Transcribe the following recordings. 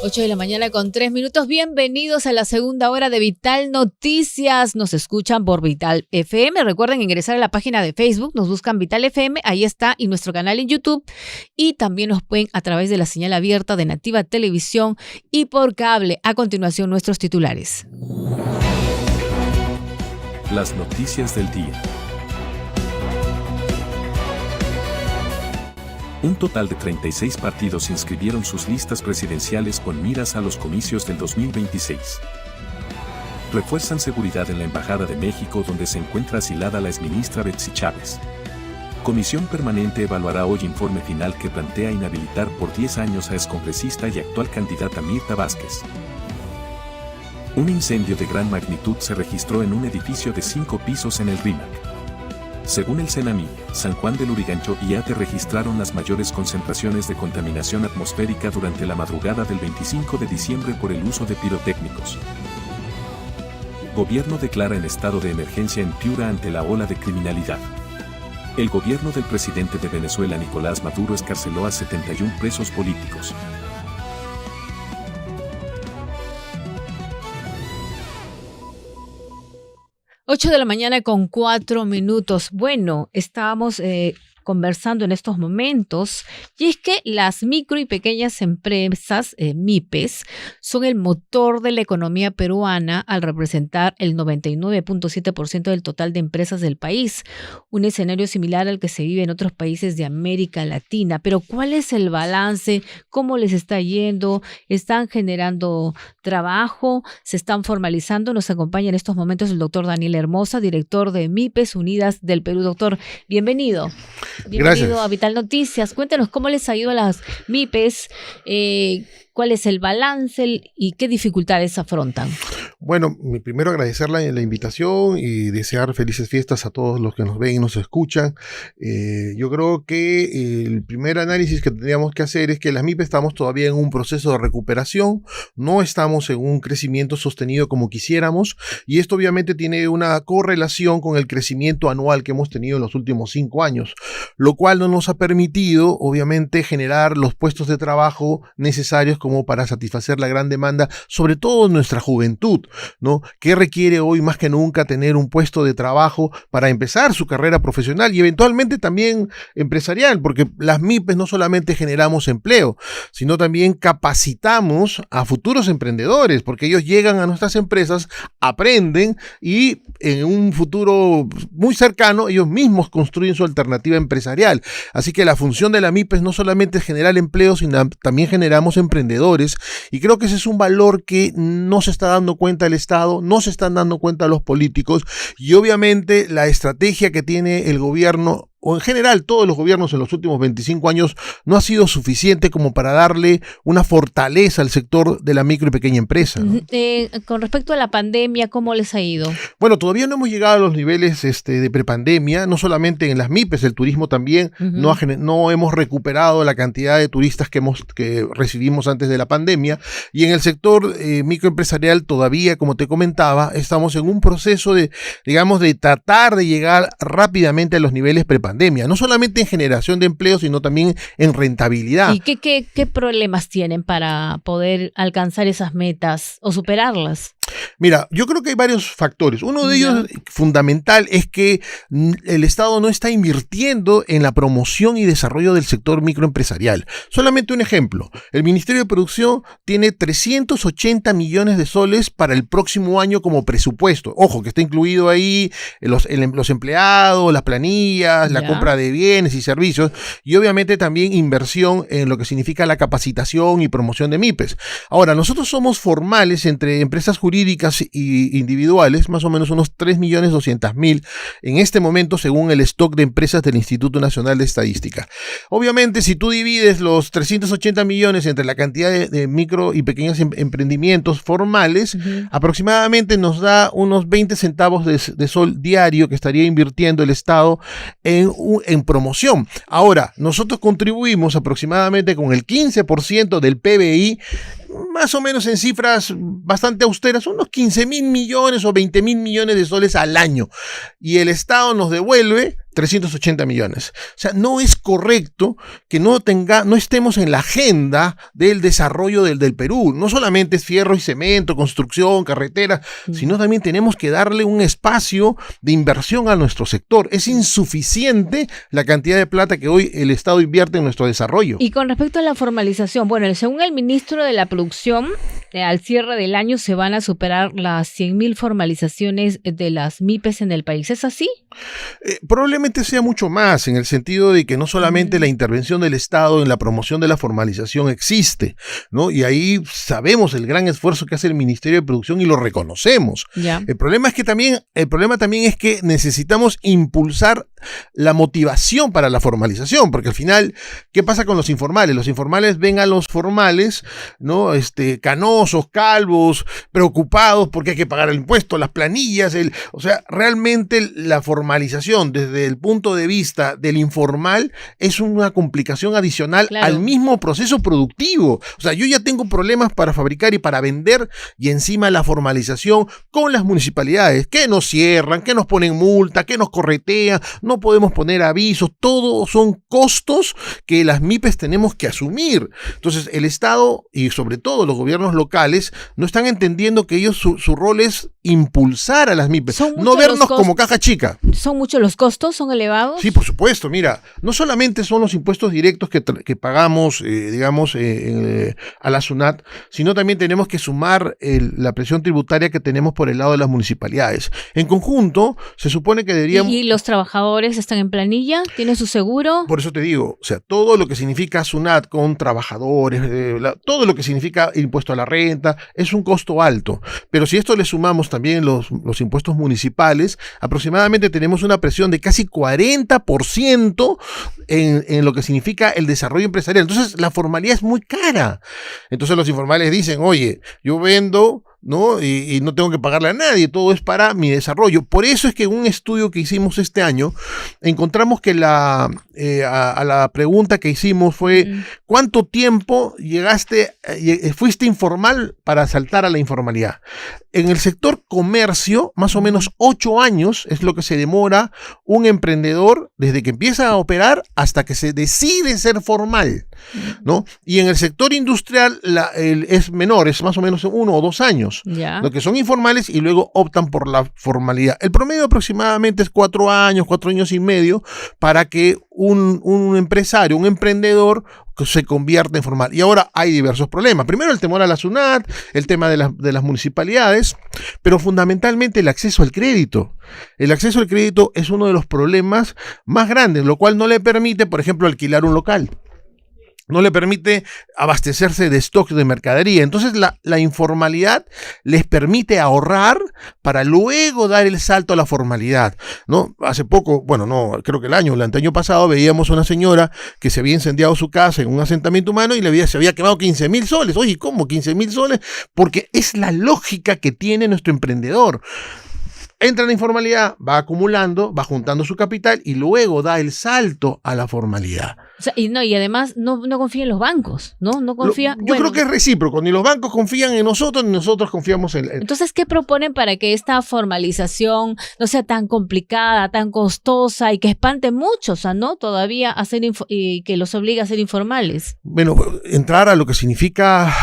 8 de la mañana con 3 minutos. Bienvenidos a la segunda hora de Vital Noticias. Nos escuchan por Vital FM. Recuerden ingresar a la página de Facebook. Nos buscan Vital FM. Ahí está. Y nuestro canal en YouTube. Y también nos pueden a través de la señal abierta de Nativa Televisión y por cable. A continuación, nuestros titulares. Las noticias del día. Un total de 36 partidos inscribieron sus listas presidenciales con miras a los comicios del 2026. Refuerzan seguridad en la Embajada de México, donde se encuentra asilada la exministra Betsy Chávez. Comisión permanente evaluará hoy informe final que plantea inhabilitar por 10 años a excongresista y actual candidata Mirta Vázquez. Un incendio de gran magnitud se registró en un edificio de 5 pisos en el Rímac. Según el CENAMI, San Juan del Urigancho y Ate registraron las mayores concentraciones de contaminación atmosférica durante la madrugada del 25 de diciembre por el uso de pirotécnicos. Gobierno declara en estado de emergencia en Piura ante la ola de criminalidad. El gobierno del presidente de Venezuela, Nicolás Maduro, excarceló a 71 presos políticos. Ocho de la mañana con 4 minutos. Bueno, estábamos conversando en estos momentos, y es que las micro y pequeñas empresas, MIPES, son el motor de la economía peruana al representar el 99.7% del total de empresas del país, un escenario similar al que se vive en otros países de América Latina. Pero ¿cuál es el balance? ¿Cómo les está yendo? ¿Están generando trabajo? ¿Se están formalizando? Nos acompaña en estos momentos el doctor Daniel Hermosa, director de MIPES Unidas del Perú. Doctor, bienvenido. Bienvenido Gracias. a Vital Noticias. Cuéntanos cómo les ha ido a las MIPES, cuál es el balance y qué dificultades afrontan. Bueno, primero agradecer la invitación y desear felices fiestas a todos los que nos ven y nos escuchan. Yo creo que el primer análisis que tendríamos que hacer es que las MIPES estamos todavía en un proceso de recuperación, no estamos en un crecimiento sostenido como quisiéramos, y esto obviamente tiene una correlación con el crecimiento anual que hemos tenido en los últimos 5 años, lo cual no nos ha permitido obviamente generar los puestos de trabajo necesarios como para satisfacer la gran demanda, sobre todo en nuestra juventud, ¿no? Que requiere hoy más que nunca tener un puesto de trabajo para empezar su carrera profesional y eventualmente también empresarial, porque las MIPES no solamente generamos empleo, sino también capacitamos a futuros emprendedores, porque ellos llegan a nuestras empresas, aprenden y en un futuro muy cercano ellos mismos construyen su alternativa empresarial. Así que la función de la MIPES no solamente es generar empleo, sino también generamos emprendedores, y creo que ese es un valor que no se está dando cuenta el Estado, no se están dando cuenta los políticos, y obviamente la estrategia que tiene el gobierno, o en general todos los gobiernos en los últimos 25 años, no ha sido suficiente como para darle una fortaleza al sector de la micro y pequeña empresa, ¿no? Con respecto a la pandemia, ¿cómo les ha ido? Bueno, todavía no hemos llegado a los niveles de prepandemia, no solamente en las MIPES, el turismo también, no hemos recuperado la cantidad de turistas que recibimos antes de la pandemia, y en el sector microempresarial todavía, como te comentaba, estamos en un proceso de tratar de llegar rápidamente a los niveles prepandemia, no solamente en generación de empleo, sino también en rentabilidad. ¿Y qué problemas tienen para poder alcanzar esas metas o superarlas? Mira, yo creo que hay varios factores. Uno de ellos fundamental es que el Estado no está invirtiendo en la promoción y desarrollo del sector microempresarial. Solamente un ejemplo. El Ministerio de Producción tiene 380 millones de soles para el próximo año como presupuesto. Ojo, que está incluido ahí los empleados, las planillas, la compra de bienes y servicios, y obviamente también inversión en lo que significa la capacitación y promoción de MIPES. Ahora, nosotros somos formales entre empresas jurídicas y individuales, más o menos unos 3.200.000 en este momento, según el stock de empresas del Instituto Nacional de Estadística. Obviamente, si tú divides los 380 millones entre la cantidad de micro y pequeños emprendimientos formales, aproximadamente nos da unos 20 centavos de sol diario que estaría invirtiendo el Estado en promoción. Ahora, nosotros contribuimos aproximadamente con el 15% del PBI, más o menos en cifras bastante austeras, unos 15.000 millones o 20.000 millones de soles al año. Y el Estado nos devuelve 380 millones. O sea, no es correcto que no estemos en la agenda del desarrollo del Perú. No solamente es fierro y cemento, construcción, carretera, sino también tenemos que darle un espacio de inversión a nuestro sector. Es insuficiente la cantidad de plata que hoy el Estado invierte en nuestro desarrollo. Y con respecto a la formalización, bueno, según el ministro de la Producción, al cierre del año se van a superar las 100.000 formalizaciones de las MIPES en el país. ¿Es así? Probablemente sea mucho más, en el sentido de que no solamente la intervención del Estado en la promoción de la formalización existe, ¿no? Y ahí sabemos el gran esfuerzo que hace el Ministerio de Producción y lo reconocemos. Ya. El problema también es que necesitamos impulsar la motivación para la formalización, porque al final, ¿qué pasa con los informales? Los informales ven a los formales, ¿no? Canosos, calvos, preocupados porque hay que pagar el impuesto, las planillas, o sea, realmente la formalización desde el punto de vista del informal es una complicación adicional al mismo proceso productivo. O sea, yo ya tengo problemas para fabricar y para vender, y encima la formalización con las municipalidades, que nos cierran, que nos ponen multa, que nos corretean, no podemos poner avisos, todo son costos que las MIPES tenemos que asumir. Entonces, el Estado y sobre todo los gobiernos locales no están entendiendo que ellos su rol es impulsar a las MIPES, no vernos como caja chica. ¿Son muchos los costos? ¿Son elevados? Sí, por supuesto. Mira, no solamente son los impuestos directos que pagamos, a la SUNAT, sino también tenemos que sumar la presión tributaria que tenemos por el lado de las municipalidades. En conjunto, se supone que deberíamos... ¿Y los trabajadores están en planilla? ¿Tienen su seguro? Por eso te digo, o sea, todo lo que significa SUNAT con trabajadores, todo lo que significa impuesto a la renta, es un costo alto. Pero si esto le sumamos también los impuestos municipales, aproximadamente tenemos una presión de casi 40% en lo que significa el desarrollo empresarial. Entonces, la formalidad es muy cara. Entonces, los informales dicen, oye, yo vendo, ¿no? Y no tengo que pagarle a nadie, todo es para mi desarrollo. Por eso es que en un estudio que hicimos este año, encontramos que a la pregunta que hicimos fue, ¿cuánto tiempo fuiste informal para saltar a la informalidad? En el sector comercio, más o menos 8 años es lo que se demora un emprendedor desde que empieza a operar hasta que se decide ser formal, ¿no? Y en el sector industrial es menor, es más o menos 1 o 2 años. Ya. Lo que son informales y luego optan por la formalidad. El promedio aproximadamente es 4 años, 4 años y medio para que un empresario, un emprendedor se convierta en formal. Y ahora hay diversos problemas. Primero el temor a la SUNAT, el tema de las municipalidades, pero fundamentalmente el acceso al crédito. El acceso al crédito es uno de los problemas más grandes, lo cual no le permite, por ejemplo, alquilar un local. No le permite abastecerse de stocks de mercadería. Entonces la informalidad les permite ahorrar para luego dar el salto a la formalidad, ¿no? Hace poco, creo que el anteaño pasado, veíamos a una señora que se había incendiado su casa en un asentamiento humano y se había quemado 15.000 soles. Oye, ¿cómo 15.000 soles? Porque es la lógica que tiene nuestro emprendedor. Entra en la informalidad, va acumulando, va juntando su capital y luego da el salto a la formalidad. O sea, y además no confía en los bancos, ¿no? No confía. Yo creo que es recíproco. Ni los bancos confían en nosotros, ni nosotros confiamos en... Entonces, ¿qué proponen para que esta formalización no sea tan complicada, tan costosa y que espante mucho, ¿no? Todavía y que los obligue a ser informales. Bueno, entrar a lo que significa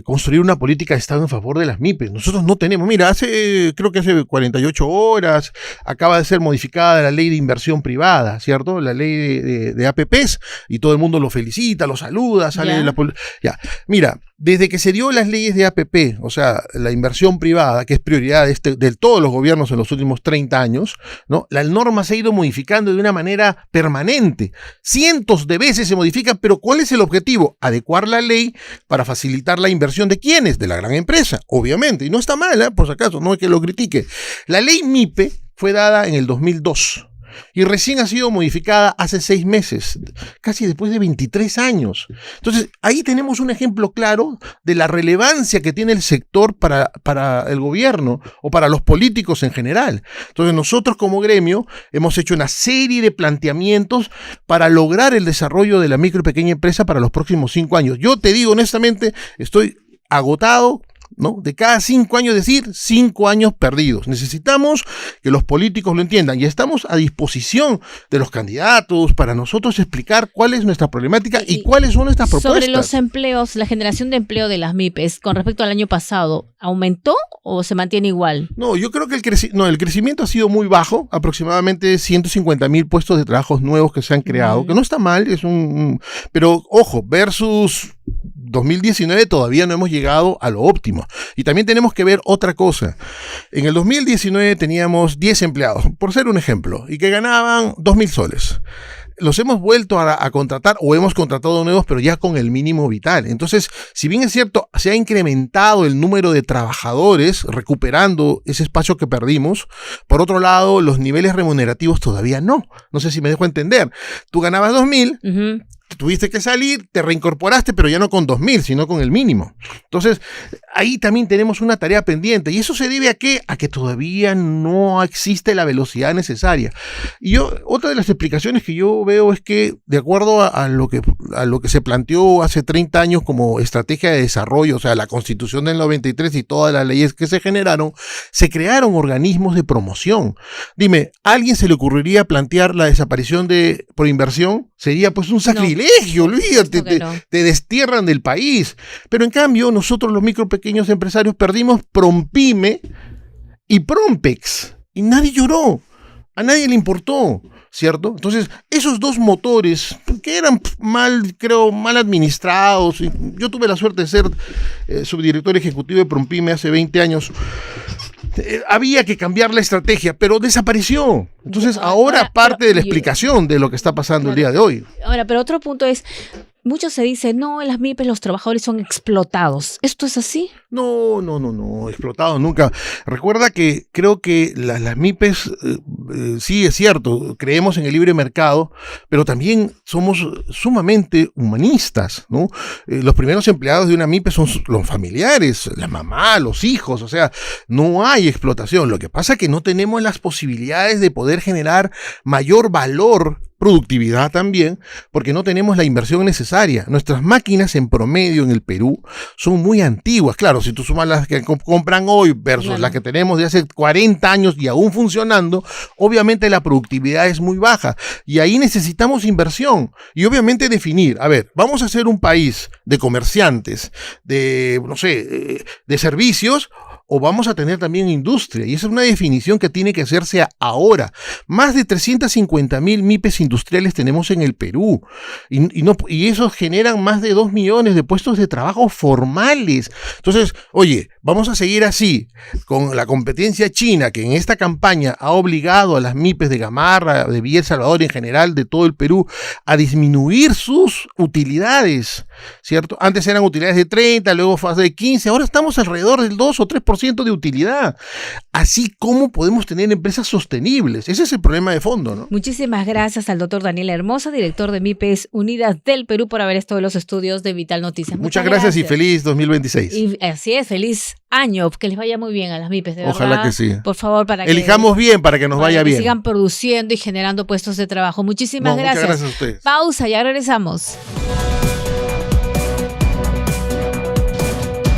construir una política de Estado en favor de las MIPES. Nosotros no tenemos. Mira, creo que hace 48 horas acaba de ser modificada la ley de inversión privada, ¿cierto? La ley de APPs. Y todo el mundo lo felicita, lo saluda, sale de la... Ya. Mira, desde que se dio las leyes de APP, o sea, la inversión privada, que es prioridad de todos los gobiernos en los últimos 30 años, ¿no? La norma se ha ido modificando de una manera permanente. Cientos de veces se modifican, pero ¿cuál es el objetivo? Adecuar la ley para facilitar la inversión de ¿quiénes? De la gran empresa, obviamente. Y no está mal, por si acaso, no es que lo critique. La ley MIPE fue dada en el 2002. Y recién ha sido modificada hace 6 meses, casi después de 23 años. Entonces, ahí tenemos un ejemplo claro de la relevancia que tiene el sector para el gobierno o para los políticos en general. Entonces, nosotros como gremio hemos hecho una serie de planteamientos para lograr el desarrollo de la micro y pequeña empresa para los próximos 5 años. Yo te digo honestamente, estoy agotado ¿no? De cada 5 años, es decir, 5 años perdidos. Necesitamos que los políticos lo entiendan y estamos a disposición de los candidatos para nosotros explicar cuál es nuestra problemática y cuáles son nuestras propuestas. Sobre los empleos, la generación de empleo de las MIPES con respecto al año pasado, ¿aumentó o se mantiene igual? No, yo creo que el crecimiento ha sido muy bajo, aproximadamente 150,000 puestos de trabajos nuevos que se han creado, que no está mal, pero ojo, versus 2019 todavía no hemos llegado a lo óptimo. Y también tenemos que ver otra cosa. En el 2019 teníamos 10 empleados, por ser un ejemplo, y que ganaban 2,000 soles. Los hemos vuelto a contratar o hemos contratado nuevos, pero ya con el mínimo vital. Entonces, si bien es cierto, se ha incrementado el número de trabajadores recuperando ese espacio que perdimos, por otro lado, los niveles remunerativos todavía no. No sé si me dejo entender. Tú ganabas 2,000, tuviste que salir, te reincorporaste, pero ya no con 2,000, sino con el mínimo. Entonces, ahí también tenemos una tarea pendiente. ¿Y eso se debe a qué? A que todavía no existe la velocidad necesaria. Y otra de las explicaciones que yo veo es que, de acuerdo a lo que se planteó hace 30 años como estrategia de desarrollo, o sea, la Constitución del 93 y todas las leyes que se generaron, se crearon organismos de promoción. Dime, ¿a alguien se le ocurriría plantear la desaparición por inversión? Sería pues un sacrilegio, olvídate, te destierran del país. Pero en cambio, nosotros los micro pequeños empresarios perdimos Prompyme y Prompex. Y nadie lloró, a nadie le importó, ¿cierto? Entonces, esos dos motores que eran mal administrados, yo tuve la suerte de ser subdirector ejecutivo de Prompyme hace 20 años, había que cambiar la estrategia, pero desapareció. Entonces, ahora parte de la explicación de lo que está pasando el día de hoy. Ahora, pero otro punto es, muchos se dicen, no, en las MIPES los trabajadores son explotados. ¿Esto es así? No, explotados nunca. Recuerda que creo que las MIPES, sí es cierto, creemos en el libre mercado, pero también somos sumamente humanistas, ¿no? Los primeros empleados de una MIPE son los familiares, la mamá, los hijos, o sea, no hay explotación. Lo que pasa es que no tenemos las posibilidades de poder generar mayor valor, productividad también, porque no tenemos la inversión necesaria. Nuestras máquinas en promedio en el Perú son muy antiguas. Claro, si tú sumas las que compran hoy versus las que tenemos de hace 40 años y aún funcionando, obviamente la productividad es muy baja y ahí necesitamos inversión y obviamente definir, a ver, vamos a ser un país de comerciantes, de servicios, o vamos a tener también industria, y esa es una definición que tiene que hacerse ahora. Más de 350,000 MIPES industriales tenemos en el Perú, y esos generan más de 2 millones de puestos de trabajo formales. Entonces, oye, vamos a seguir así, con la competencia china, que en esta campaña ha obligado a las MIPES de Gamarra, de Villa El Salvador en general, de todo el Perú, a disminuir sus utilidades, ¿cierto? Antes eran utilidades de 30, luego fase de 15, ahora estamos alrededor del 2 o 3% de utilidad. Así como podemos tener empresas sostenibles. Ese es el problema de fondo, ¿no? Muchísimas gracias al doctor Daniel Hermosa, director de MIPES Unidas del Perú, por haber estado en los estudios de Vital Noticias. Muchas gracias y feliz 2026. Y así es, feliz año, que les vaya muy bien a las MIPES, de verdad. Ojalá que sí. Por favor, para que elijamos bien, para que nos vaya bien. Sigan produciendo y generando puestos de trabajo. Muchísimas gracias. Muchas gracias a ustedes. Pausa, ya regresamos.